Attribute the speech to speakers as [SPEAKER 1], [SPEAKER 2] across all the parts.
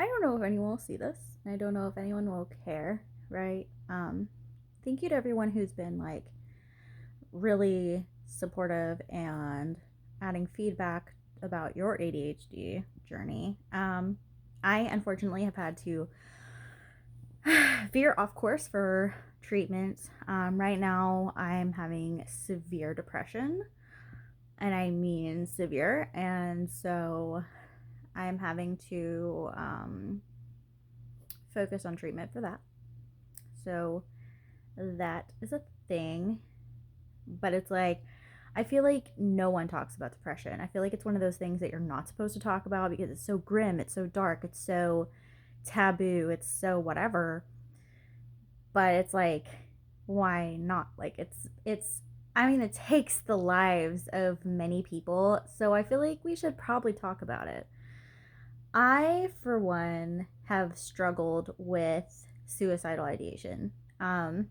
[SPEAKER 1] I don't know if anyone will see this. I don't know if anyone will care, right? Thank you to everyone who's been like really supportive and adding feedback about your ADHD journey. I unfortunately have had to veer off course for treatment. Right now, I'm having severe depression, and I mean severe, and so I'm having to focus on treatment for that. So that is a thing, but it's like I feel like no one talks about depression. I feel like it's one of those things that you're not supposed to talk about because it's so grim, it's so dark, it's so taboo, it's so whatever. But it's like, why not? Like it's I mean, it takes the lives of many people, so I feel like we should probably talk about it. I, for one, have struggled with suicidal ideation. Um,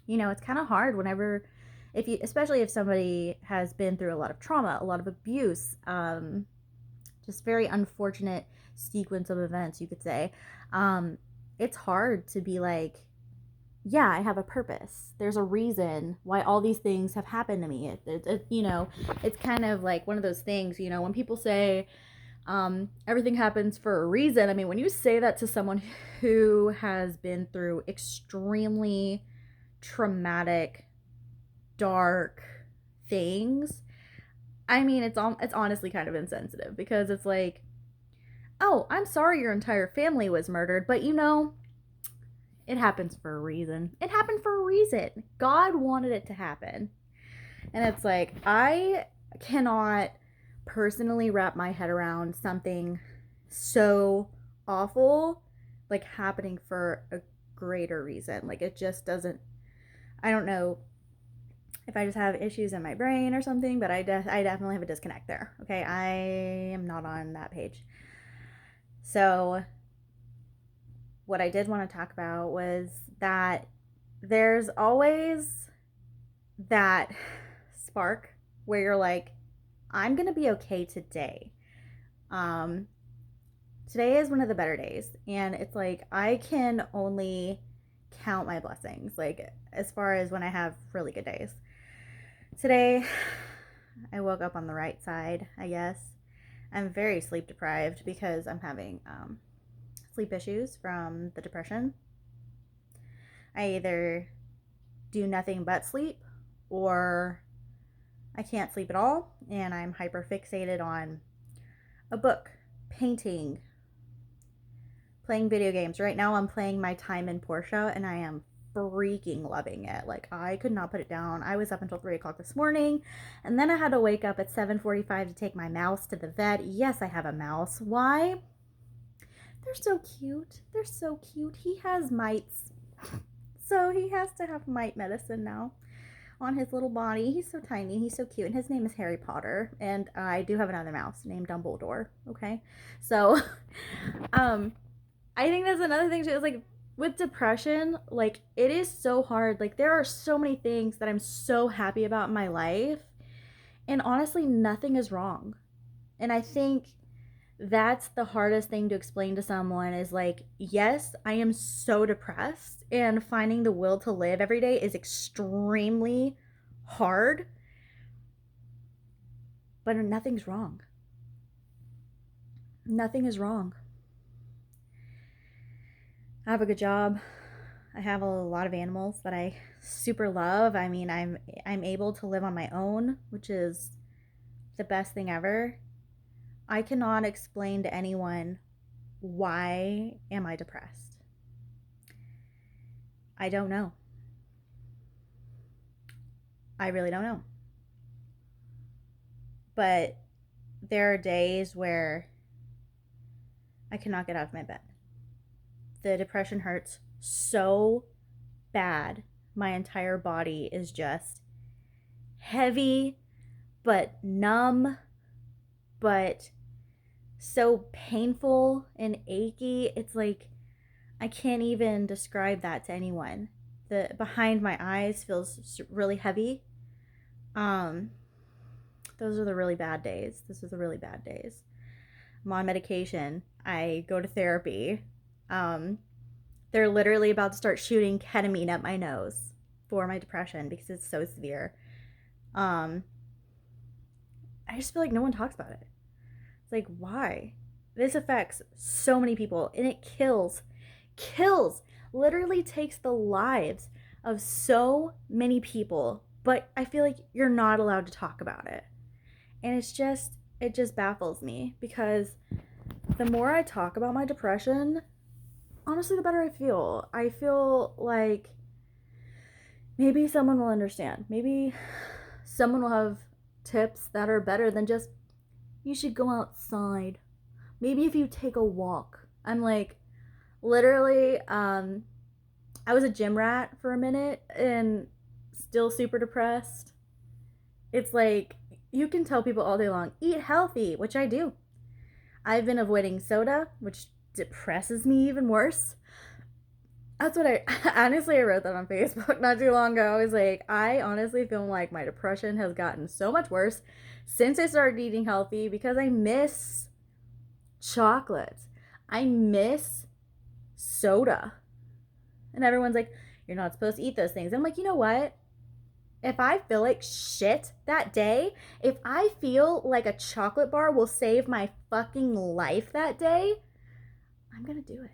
[SPEAKER 1] it's kind of hard whenever, if you, especially if somebody has been through a lot of trauma, a lot of abuse, just very unfortunate sequence of events, you could say. Um, it's hard to be like, yeah, I have a purpose. There's a reason why all these things have happened to me. It's kind of like one of those things, when people say, everything happens for a reason. I mean, when you say that to someone who has been through extremely traumatic, dark things, I mean, it's honestly kind of insensitive because it's like, oh, I'm sorry your entire family was murdered, but it happens for a reason. It happened for a reason. God wanted it to happen. And it's like, I cannot personally wrap my head around something so awful, like happening for a greater reason. Like, it just doesn't, I don't know if I just have issues in my brain or something, but I definitely have a disconnect there. Okay. I am not on that page. So, what I did want to talk about was that there's always that spark where you're like, I'm gonna be okay today. Um, Today is one of the better days, and it's like I can only count my blessings, like as far as when I have really good days. Today, I woke up on the right side, I guess. I'm very sleep deprived because I'm having sleep issues from the depression. I either do nothing but sleep or I can't sleep at all, and I'm hyper fixated on a book, painting, playing video games. Right now, I'm playing My Time in Portia, and I am freaking loving it. Like, I could not put it down. I was up until 3 o'clock this morning, and then I had to wake up at 7:45 to take my mouse to the vet. Yes, I have a mouse. Why? They're so cute. They're so cute. He has mites, so he has to have mite medicine now on his little body. He's so tiny. He's so cute. And his name is Harry Potter. And I do have another mouse named Dumbledore. Okay. So, um, I think that's another thing too. Is like with depression, like it is so hard. Like there are so many things that I'm so happy about in my life. And honestly, nothing is wrong. And I think that's the hardest thing to explain to someone is like, yes, I am so depressed, and finding the will to live every day is extremely hard, but nothing's wrong. Nothing is wrong. I have a good job. I have a lot of animals that I super love. I mean, I'm able to live on my own, which is the best thing ever. I cannot explain to anyone why am I depressed. I don't know. I really don't know. But there are days where I cannot get out of my bed. The depression hurts so bad. My entire body is just heavy, but numb, but so painful and achy. It's like I can't even describe that to anyone. The behind my eyes feels really heavy. Um, those are the really bad days. This is the really bad days. I'm on medication. I go to therapy. Um, they're literally about to start shooting ketamine up my nose for my depression because it's so severe. Um, I just feel like no one talks about it. It's like, why? This affects so many people and it kills, literally takes the lives of so many people. But I feel like you're not allowed to talk about it. And it just baffles me because the more I talk about my depression, honestly, the better I feel. I feel like maybe someone will understand. Maybe someone will have tips that are better than just, you should go outside. Maybe if you take a walk. I'm like, literally, I was a gym rat for a minute and still super depressed. It's like, you can tell people all day long, eat healthy, which I do. I've been avoiding soda, which depresses me even worse. That's what I honestly I wrote that on Facebook not too long ago. I was like, I honestly feel like my depression has gotten so much worse since I started eating healthy because I miss chocolate. I miss soda. And everyone's like, you're not supposed to eat those things. I'm like, you know what? If I feel like shit that day, if I feel like a chocolate bar will save my fucking life that day, I'm gonna do it.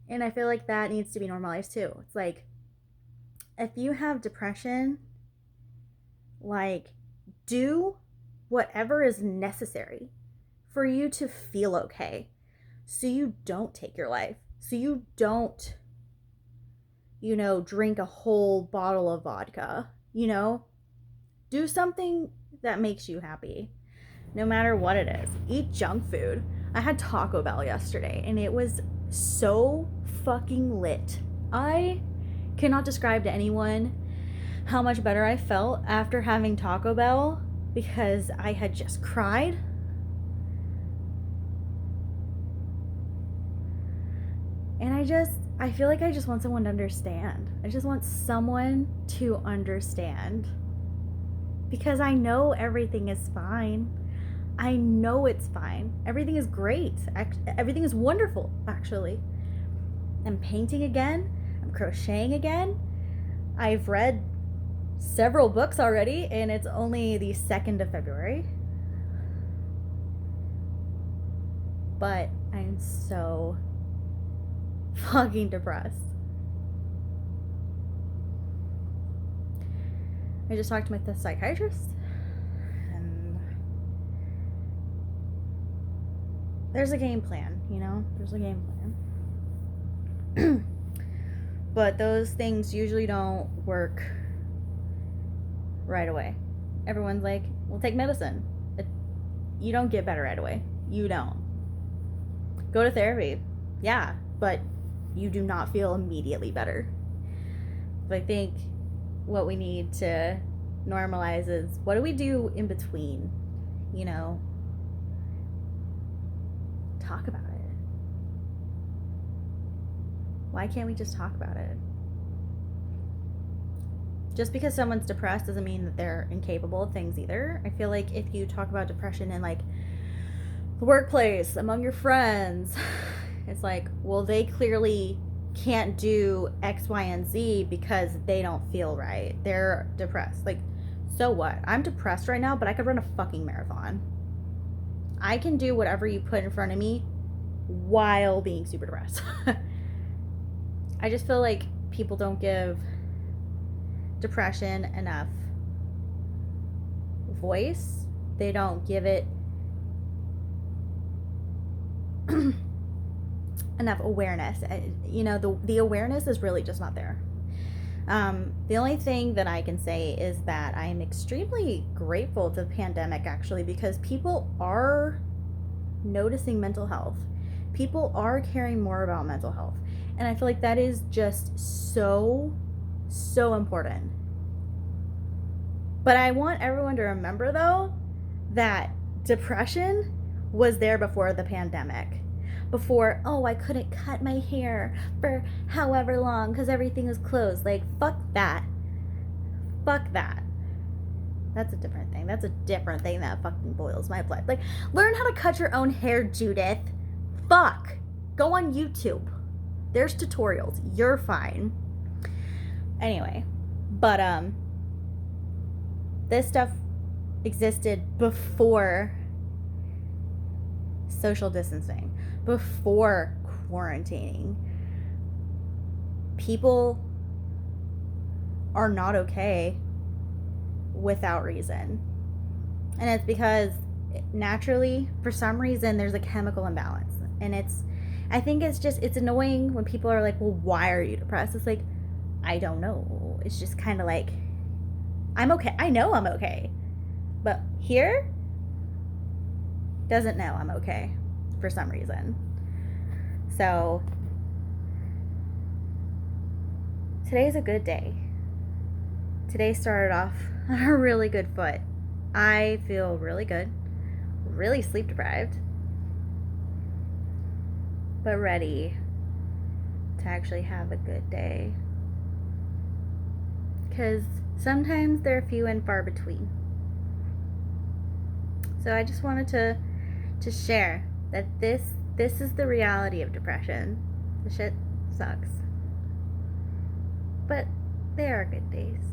[SPEAKER 1] And I feel like that needs to be normalized too. It's like, if you have depression, like, do whatever is necessary for you to feel okay so you don't take your life, so you don't, drink a whole bottle of vodka, do something that makes you happy no matter what it is. Eat junk food. I had Taco Bell yesterday and it was so fucking lit. I cannot describe to anyone how much better I felt after having Taco Bell because I had just cried. And I feel like I just want someone to understand. I just want someone to understand. Because I know everything is fine. I know it's fine. Everything is great. Everything is wonderful, actually. I'm painting again. I'm crocheting again. I've read several books already, and it's only the 2nd of February. But I'm so fucking depressed. I just talked to my psychiatrist, and there's a game plan, There's a game plan. But those things usually don't work right away. Everyone's like, well, take medicine. You don't get better right away. You don't. Go to therapy. Yeah, but you do not feel immediately better. But I think what we need to normalize is, what do we do in between? Talk about it. Why can't we just talk about it? Just because someone's depressed doesn't mean that they're incapable of things either. I feel like if you talk about depression in like the workplace, among your friends, it's like, well, they clearly can't do X, Y, and Z because they don't feel right. They're depressed. Like, so what? I'm depressed right now, but I could run a fucking marathon. I can do whatever you put in front of me while being super depressed. I just feel like people don't give depression enough voice. They don't give it enough awareness. The awareness is really just not there. The only thing that I can say is that I'm extremely grateful to the pandemic, actually, because people are noticing mental health. People are caring more about mental health. And I feel like that is just so, so important. But I want everyone to remember, though, that depression was there before the pandemic. Before, oh, I couldn't cut my hair for however long because everything was closed. Like, fuck that. Fuck that. That's a different thing. That's a different thing that fucking boils my blood. Like, learn how to cut your own hair, Judith. Fuck. Go on YouTube. There's tutorials. You're fine. Anyway, but this stuff existed before social distancing, before quarantining. People are not okay without reason. And it's because naturally, for some reason, there's a chemical imbalance. And I think it's annoying when people are like, well, why are you depressed? It's like, I don't know. It's just kind of like, I'm okay. I know I'm okay. But here, doesn't know I'm okay for some reason. So, today's a good day. Today started off on a really good foot. I feel really good, really sleep deprived, but ready to actually have a good day. Because sometimes they're few and far between. So I just wanted to share that this is the reality of depression. The shit sucks. But there are good days.